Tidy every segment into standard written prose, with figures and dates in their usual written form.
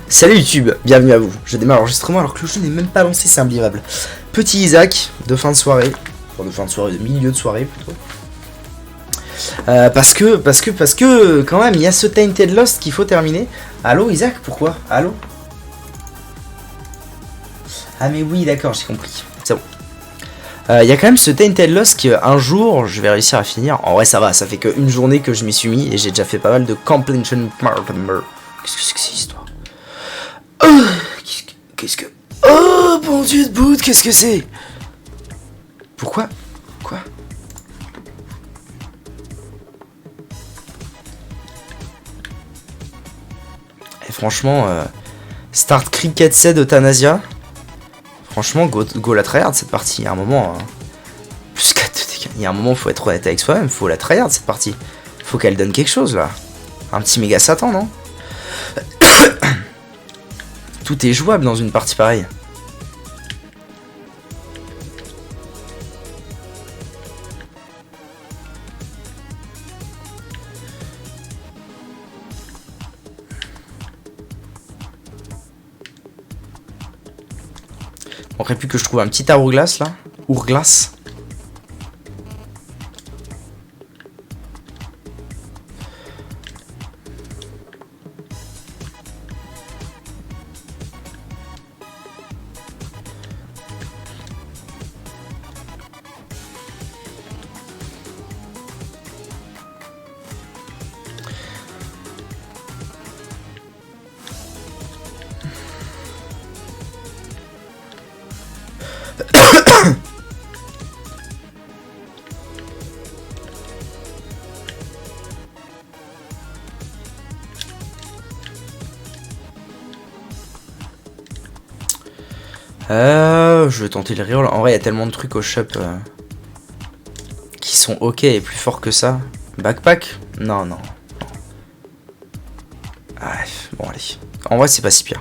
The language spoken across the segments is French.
Salut YouTube, bienvenue à vous. Je démarre l'enregistrement alors que le jeu n'est même pas lancé, c'est imbelievable. Petit Isaac de fin de soirée, enfin de fin de soirée, de milieu de soirée plutôt. Parce que quand même il y a ce Tainted Lost qu'il faut terminer. Allô Isaac, pourquoi? Allô? Ah mais oui d'accord, j'ai compris, c'est bon. Il y a quand même ce Tainted Lost qu'un jour je vais réussir à finir. En vrai ça va, ça fait qu'une journée que je m'y suis mis et j'ai déjà fait pas mal de completion. Qu'est-ce que c'est que cette histoire? Oh, qu'est-ce que... Oh, bon Dieu de bout, qu'est-ce que c'est? Pourquoi? Quoi? Et franchement, Start Cricket Set Euthanasia. Franchement, go la tryhard cette partie. Il y a un moment... plus 4 de dégâts. Il y a un moment, faut être honnête avec soi-même. Faut la tryhard cette partie. Faut qu'elle donne quelque chose là. Un petit méga Satan, non? Tout est jouable dans une partie pareille. On aurait pu que je trouve un petit Hourglass là. Hourglass. Je vais tenter le reroll. En vrai, il y a tellement de trucs au shop qui sont ok et plus forts que ça. Backpack? Non, non. Ah, bon, allez. En vrai, c'est pas si pire.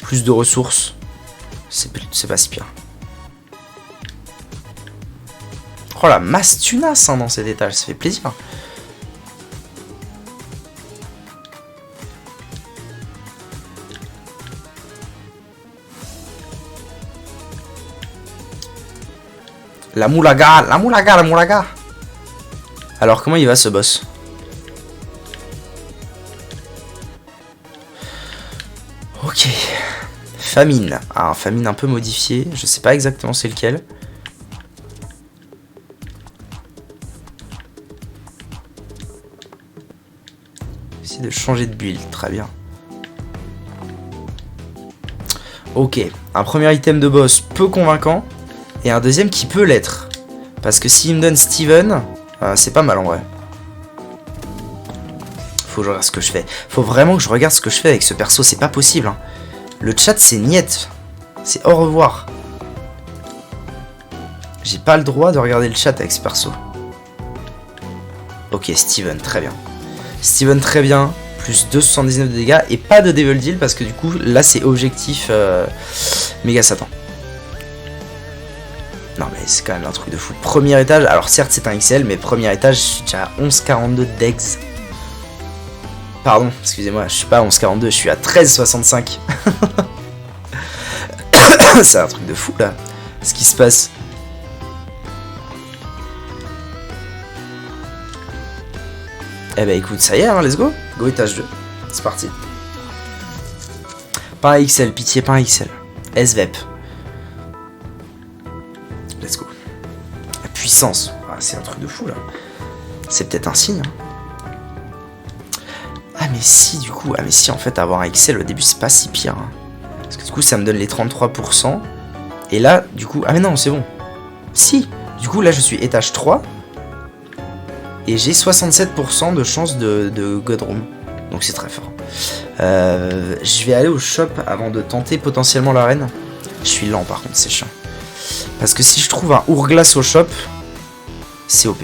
Plus de ressources, c'est pas si pire. Oh la masse tunasse hein, dans cet étage, ça fait plaisir. La moulaga, la moulaga, la moulaga. Alors comment il va ce boss? Ok. Famine. Ah, famine un peu modifiée. Je sais pas exactement c'est lequel. Essayer de changer de build, très bien. Ok. Un premier item de boss peu convaincant. Et un deuxième qui peut l'être. Parce que s'il me donne Steven, c'est pas mal en vrai. Faut que je regarde ce que je fais. Faut vraiment que je regarde ce que je fais avec ce perso, c'est pas possible. Hein. Le chat c'est niet. C'est au revoir. J'ai pas le droit de regarder le chat avec ce perso. Ok, Steven, très bien. Steven, très bien. Plus 2,79 de dégâts. Et pas de Devil Deal parce que du coup, là c'est objectif méga Satan. Non mais c'est quand même un truc de fou. Premier étage, alors certes c'est un XL, mais premier étage, je suis déjà à 11,42 dex. Pardon, excusez-moi, je suis pas à 11,42, je suis à 13,65. C'est un truc de fou là, ce qui se passe. Eh ben écoute, ça y est, hein, let's go. Go étage 2, c'est parti. Pas un XL, pitié, pas un XL. SVEP. Let's go. La puissance. Ah, c'est un truc de fou là. C'est peut-être un signe. Hein. Ah mais si du coup. Ah mais si en fait avoir un XL au début c'est pas si pire. Hein. Parce que du coup ça me donne les 33%. Et là du coup. Ah mais non c'est bon. Si. Du coup là je suis étage 3. Et j'ai 67% de chance de Godroom. Donc c'est très fort. Je vais aller au shop avant de tenter potentiellement l'arène. Je suis lent par contre, c'est chiant. Parce que si je trouve un Hourglass au shop, c'est OP.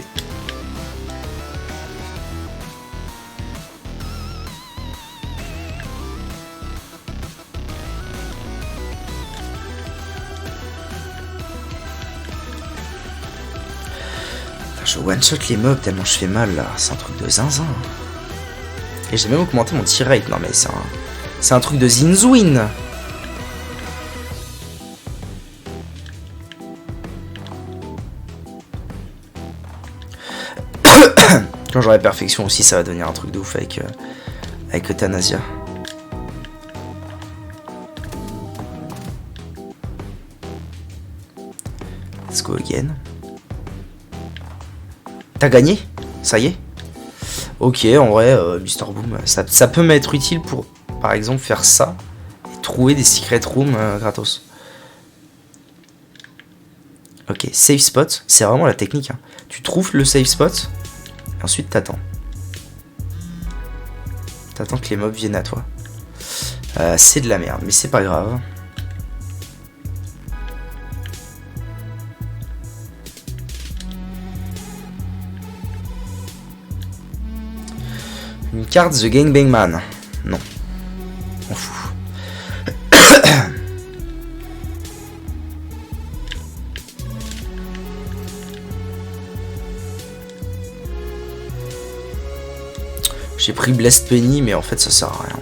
Je one-shot les mobs tellement je fais mal là, c'est un truc de zinzin. Et j'ai même augmenté mon tir rate, non mais c'est un... C'est un truc de Zinzouin. Quand j'aurai perfection aussi, ça va devenir un truc de ouf avec Euthanasia. Let's go again. T'as gagné? Ça y est? Ok, en vrai, Mr. Boom, ça peut m'être utile pour, par exemple, faire ça et trouver des secret rooms gratos. Ok, safe spot, c'est vraiment la technique. Hein. Tu trouves le safe spot, et ensuite t'attends. T'attends que les mobs viennent à toi. C'est de la merde, mais c'est pas grave. Une carte The Gangbang Man. Non. On fout. J'ai pris Blessed Penny, mais en fait ça sert à rien.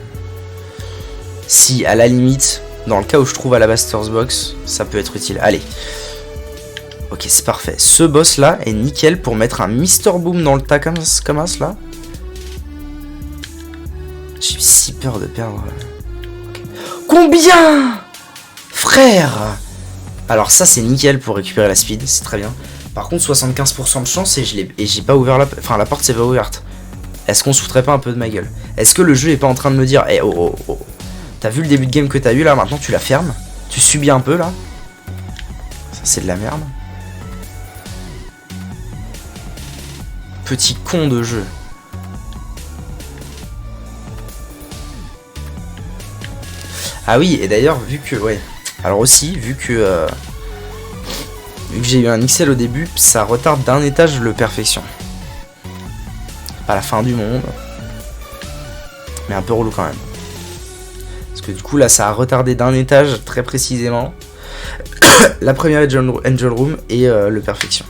Si, à la limite, dans le cas où je trouve Alabaster's Box, ça peut être utile. Allez. Ok, c'est parfait. Ce boss là est nickel pour mettre un Mr. Boom dans le tas comme ça là. J'ai si peur de perdre. Okay. Combien, frère? Alors ça c'est nickel pour récupérer la speed, c'est très bien. Par contre 75% de chance et j'ai pas ouvert la... Enfin la porte s'est pas ouverte. Est-ce qu'on se foutrait pas un peu de ma gueule? Est-ce que le jeu est pas en train de me dire eh, oh. T'as vu le début de game que t'as eu là, maintenant tu la fermes? Tu subis un peu là? Ça c'est de la merde. Petit con de jeu. Ah oui, et d'ailleurs, vu que... Ouais. Alors aussi, vu que j'ai eu un XL au début, ça retarde d'un étage le perfection. Pas la fin du monde. Mais un peu relou quand même. Parce que du coup, là, ça a retardé d'un étage, très précisément, la première Angel Room et le perfection.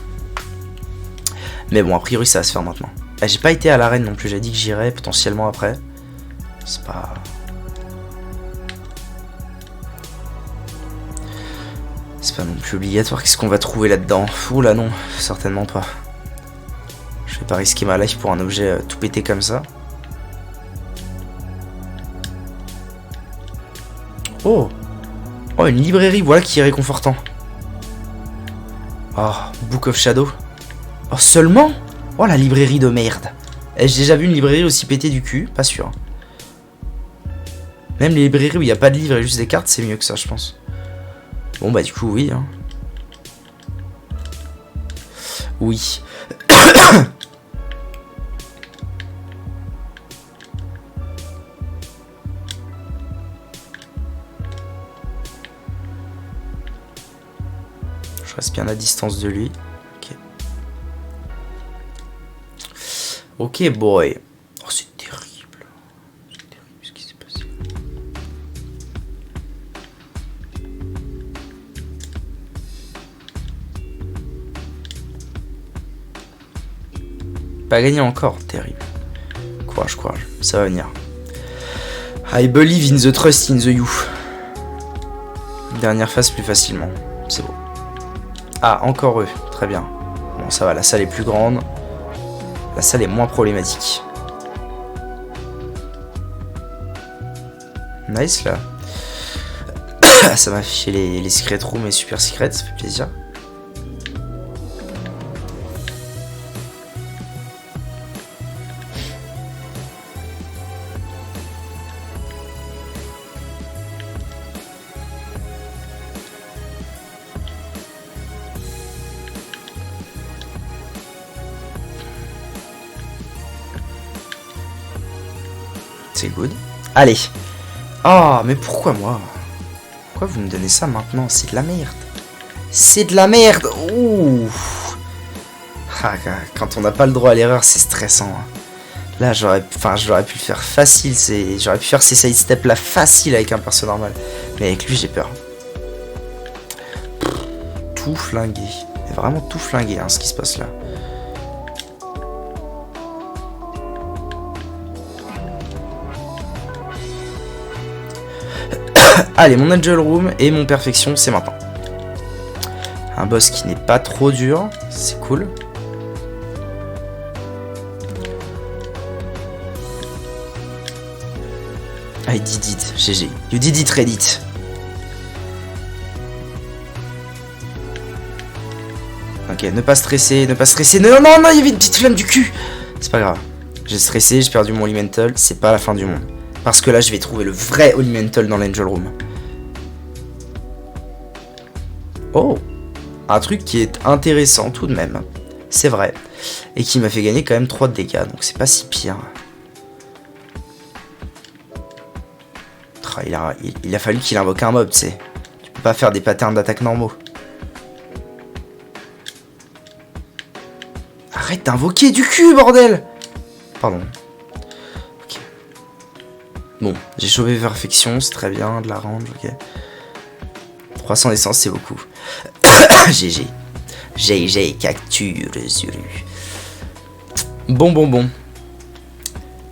Mais bon, a priori, ça va se faire maintenant. J'ai pas été à l'arène non plus, j'ai dit que j'irais potentiellement après. C'est pas... C'est pas non plus obligatoire. Qu'est-ce qu'on va trouver là-dedans? Ouh là non, certainement pas. Je vais pas risquer ma life pour un objet tout pété comme ça. Oh! Oh, une librairie, voilà qui est réconfortant. Oh, Book of Shadow. Oh, seulement? Oh, la librairie de merde. J'ai déjà vu une librairie aussi pétée du cul? Pas sûr. Même les librairies où il n'y a pas de livres et juste des cartes, c'est mieux que ça, je pense. Bon bah du coup oui hein. Oui. Je reste bien à distance de lui. Ok. Ok boy. Oh c'est terrible. C'est terrible ce qui s'est passé. Pas gagné encore, terrible. Courage, courage, ça va venir. I believe in the trust in the you. Dernière phase plus facilement, c'est beau. Ah, encore eux, très bien. Bon, ça va, la salle est plus grande. La salle est moins problématique. Nice là. Ça m'a affiché les secret rooms et super secrets, ça fait plaisir. C'est good. Allez. Oh, mais pourquoi moi? Pourquoi vous me donnez ça maintenant? C'est de la merde. C'est de la merde. Ouh. Ah, quand on n'a pas le droit à l'erreur, c'est stressant. Là, j'aurais pu le faire facile. J'aurais pu faire ces side steps là facile avec un perso normal. Mais avec lui, j'ai peur. Tout flingué. Vraiment tout flingué, hein, ce qui se passe là. Allez, mon Angel Room et mon Perfection, c'est maintenant. Un boss qui n'est pas trop dur, c'est cool. I did it, GG. You did it, Reddit. Ok, ne pas stresser, ne pas stresser. Non, non, non, il y avait une petite flamme du cul. C'est pas grave. J'ai stressé, j'ai perdu mon Elemental. C'est pas la fin du monde. Parce que là, je vais trouver le vrai Elemental dans l'Angel Room. Oh, un truc qui est intéressant tout de même. C'est vrai. Et qui m'a fait gagner quand même 3 de dégâts. Donc c'est pas si pire. Il a fallu qu'il invoque un mob, tu sais. Tu peux pas faire des patterns d'attaque normaux. Arrête d'invoquer du cul, bordel! Pardon. Ok. Bon, j'ai chopé Perfection, c'est très bien, de la range, ok. 300 d'essence, c'est beaucoup. GG. GG, capture, Zuru. Bon.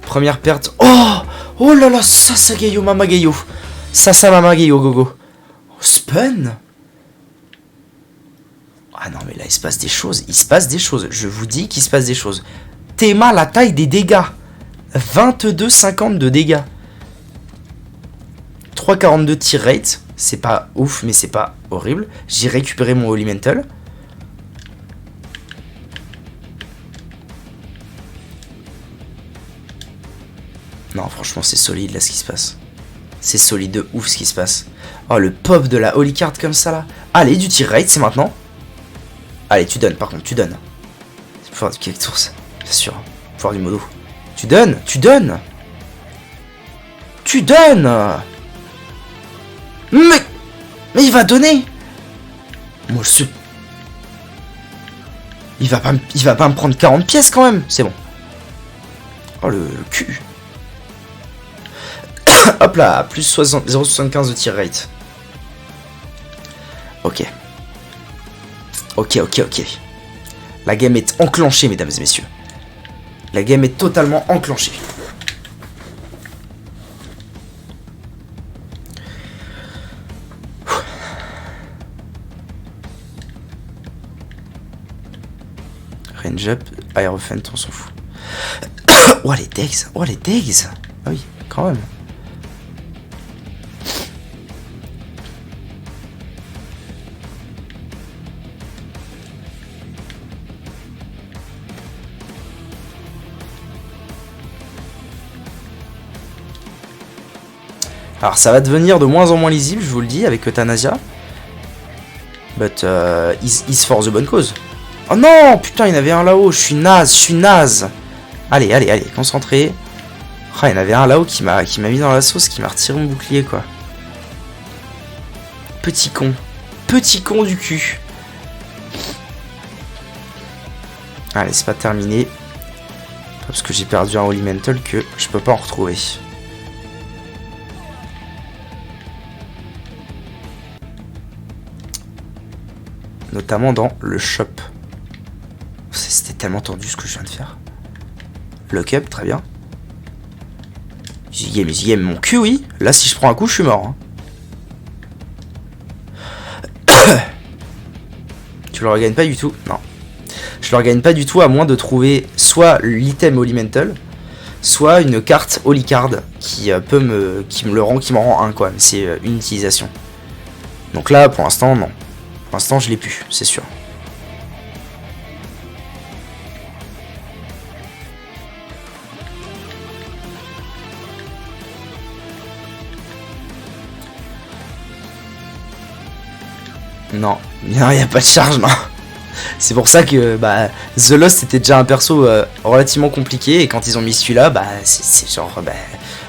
Première perte. Oh! Oh là là, Sasagayo Mamagayo. Sasa Mamagayo, gogo. Oh, Spun? Ah non, mais là, il se passe des choses. Il se passe des choses. Je vous dis qu'il se passe des choses. Théma, la taille des dégâts. 22,50 de dégâts. 3,42 tir rate. C'est pas ouf, mais c'est pas horrible. J'ai récupéré mon Elemental. Non, franchement, c'est solide là ce qui se passe. C'est solide de ouf ce qui se passe. Oh, le pop de la Holy Card comme ça là. Allez, du tir rate, c'est maintenant. Allez, tu donnes, par contre, tu donnes. C'est le pouvoir du Cake Source, bien sûr. Le pouvoir du modo. Tu donnes, tu donnes. Tu donnes. Mais il va donner. Moi, je suis... Il va pas me prendre 40 pièces quand même. C'est bon. Oh, le cul. Hop là, plus 0,75 de tir rate. Ok. Ok. La game est enclenchée, mesdames et messieurs. La game est totalement enclenchée. Range up, Aerofent, on s'en fout. Oh les degs, Ah oui, quand même. Alors ça va devenir de moins en moins lisible, je vous le dis, avec Euthanasia. But is for the bonne cause. Oh non, putain, il y en avait un là-haut, je suis naze. Allez, concentré. Oh, il y en avait un là-haut qui m'a mis dans la sauce, qui m'a retiré mon bouclier, quoi. Petit con du cul. Allez, c'est pas terminé. Parce que j'ai perdu un Elemental que je peux pas en retrouver. Notamment dans le shop. C'était tellement tendu ce que je viens de faire. Lock up, très bien. J'y aime mon cul, oui. Là, si je prends un coup, je suis mort. Hein. Tu le regagnes pas du tout. Non. Je le regagne pas du tout à moins de trouver soit l'item Elemental, soit une carte Holy Card qui m'en rend un, quoi. C'est une utilisation. Donc là, pour l'instant, non. Pour l'instant, je l'ai plus, c'est sûr. Non, il n'y a pas de charge, non. C'est pour ça que The Lost était déjà un perso relativement compliqué, et quand ils ont mis celui-là, c'est genre,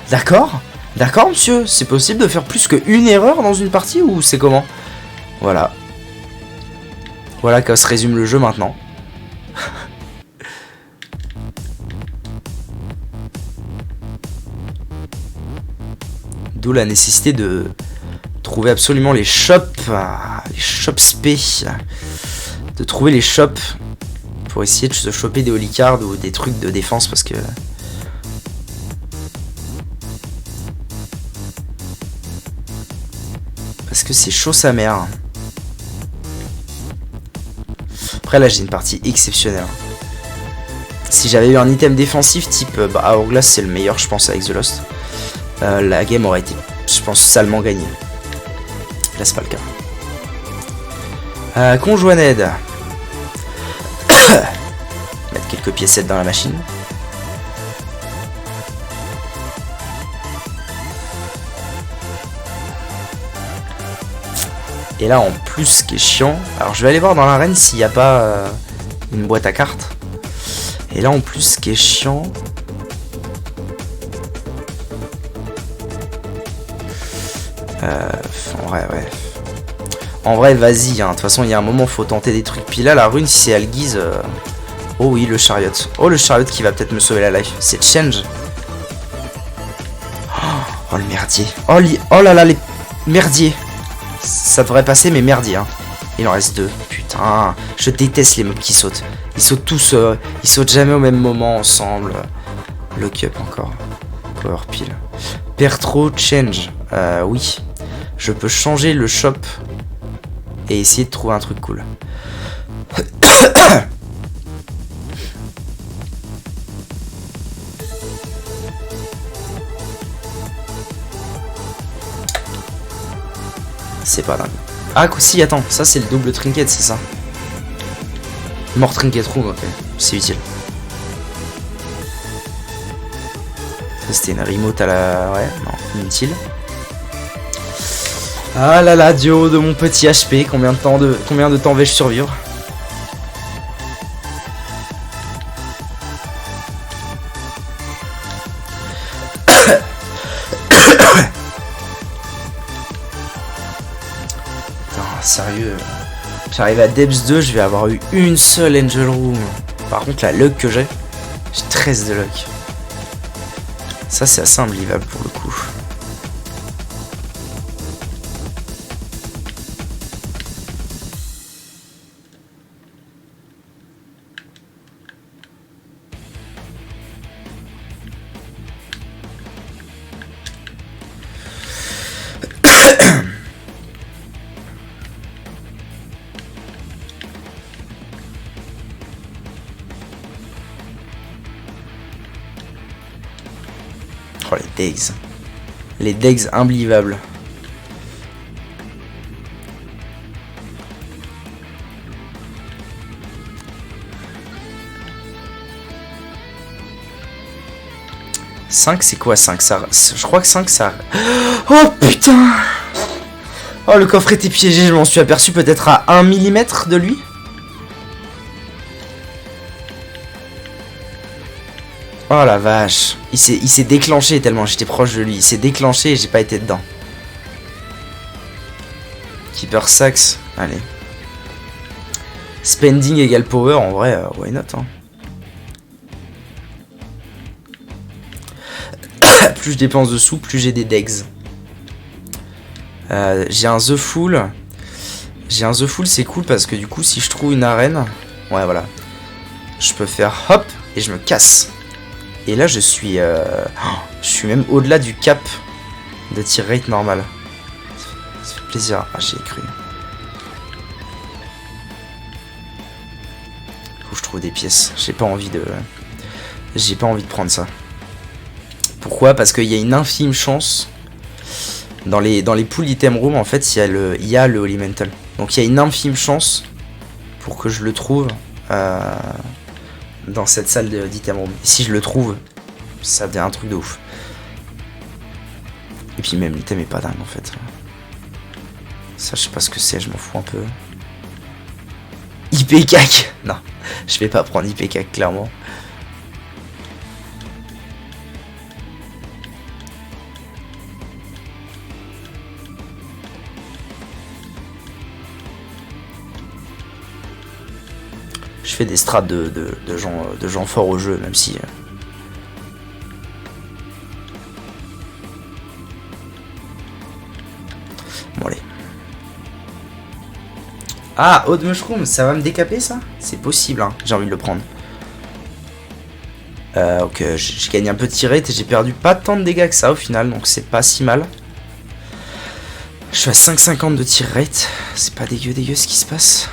d'accord, monsieur, c'est possible de faire plus qu'une erreur dans une partie, ou c'est comment? Voilà. Voilà que se résume le jeu maintenant. D'où la nécessité de trouver absolument les shops spé. De trouver les shops pour essayer de se choper des holy cards ou des trucs de défense parce que... Parce que c'est chaud sa mère. Après là j'ai une partie exceptionnelle. Si j'avais eu un item défensif type Hourglass, c'est le meilleur je pense avec The Lost. La game aurait été, je pense, salement gagnée. Là c'est pas le cas. Conjoint aide. Mettre quelques piécettes dans la machine. Et là en plus ce qui est chiant, alors je vais aller voir dans l'arène s'il n'y a pas une boîte à cartes. Et là en plus ce qui est chiant, en vrai vas-y, hein. De toute façon il y a un moment faut tenter des trucs. Puis là la rune si c'est Algiz, oh oui le chariot, oh le chariot qui va peut-être me sauver la life, c'est Change. Oh le merdier, oh là là les merdiers. Ça devrait passer mais merdier hein. Il en reste 2. Putain, je déteste les mobs qui sautent. Ils sautent tous, ils sautent jamais au même moment ensemble. Lock up encore. Power pile. Pertro change. Oui. Je peux changer le shop et essayer de trouver un truc cool. C'est pas dingue. Ah, si, attends, ça c'est le double trinket, c'est ça. Mort trinket room, ok, c'est utile. Ça c'était une remote à la. Ouais, non, inutile. Ah là là, duo de mon petit HP, combien de temps vais-je survivre? Sérieux, j'arrive à Depths 2, je vais avoir eu une seule Angel Room. Par contre la luck que j'ai 13 de luck. Ça c'est assez unbelievable pour le coup. Oh les Degs. Les Degs unbelievables. « 5 c'est quoi 5 ça... Je crois que 5 ça... Oh putain. Oh le coffre était piégé, je m'en suis aperçu peut-être à 1 mm de lui. Oh la vache. Il s'est déclenché tellement j'étais proche de lui. Il s'est déclenché et j'ai pas été dedans. Keeper Sax. Allez. Spending égale power. En vrai, why not hein. Plus je dépense de sous, plus j'ai des degs. J'ai un The Fool. J'ai un The Fool, c'est cool parce que du coup, si je trouve une arène... Ouais, voilà. Je peux faire hop et je me casse. Et là, je suis même au-delà du cap de tir rate normal. Ça fait plaisir. Ah, j'y ai cru. Faut que je trouve des pièces. J'ai pas envie de prendre ça. Pourquoi? Parce qu'il y a une infime chance. Dans les pools item room, en fait, il y a le Holy Mental. Donc il y a une infime chance pour que je le trouve. Dans cette salle d'item room. Et si je le trouve, ça devient un truc de ouf. Et puis même l'item est pas dingue en fait. Ça je sais pas ce que c'est, je m'en fous un peu. IPCAC. Non, je vais pas prendre IPCAC clairement. Je fais des strats de gens forts au jeu, même si... Bon, allez. Ah, Odd Mushroom, ça va me décaper, ça? C'est possible, hein. J'ai envie de le prendre. Ok, j'ai gagné un peu de tir rate et j'ai perdu pas tant de dégâts que ça, au final, donc c'est pas si mal. Je suis à 5,50 de tir rate. C'est pas dégueu ce qui se passe.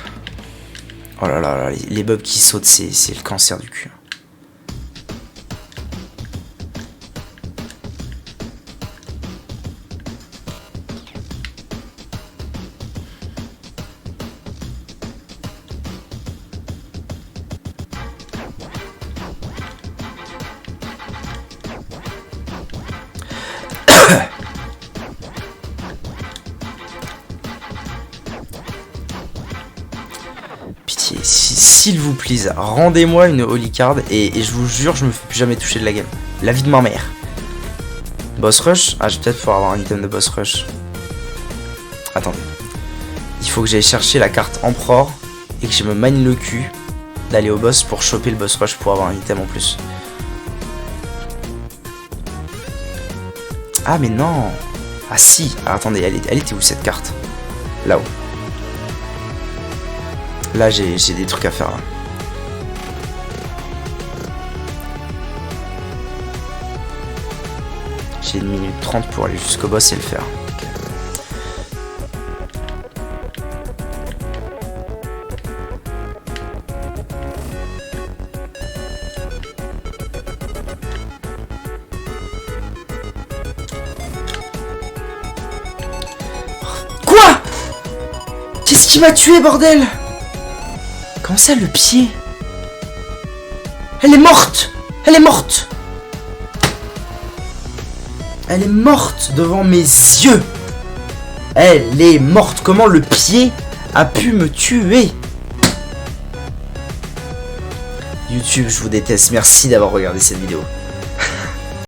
Oh là là, les bugs qui sautent, c'est le cancer du cul. Pitié, s'il vous plaît, rendez-moi une holy card et je vous jure, je me fais plus jamais toucher de la game. La vie de ma mère. Boss rush? Ah, je vais peut-être pouvoir avoir un item de boss rush. Attendez. Il faut que j'aille chercher la carte Emperor et que je me mine le cul d'aller au boss pour choper le boss rush pour avoir un item en plus. Ah mais non. Ah si. Ah, attendez, elle était où cette carte? Là-haut. Là j'ai des trucs à faire là. J'ai 1 minute 30 pour aller jusqu'au boss et le faire. Okay. Quoi? Qu'est-ce qui m'a tué, bordel? Comment ça, le pied? Elle est morte! Elle est morte! Elle est morte devant mes yeux! Elle est morte! Comment le pied a pu me tuer? YouTube, je vous déteste. Merci d'avoir regardé cette vidéo.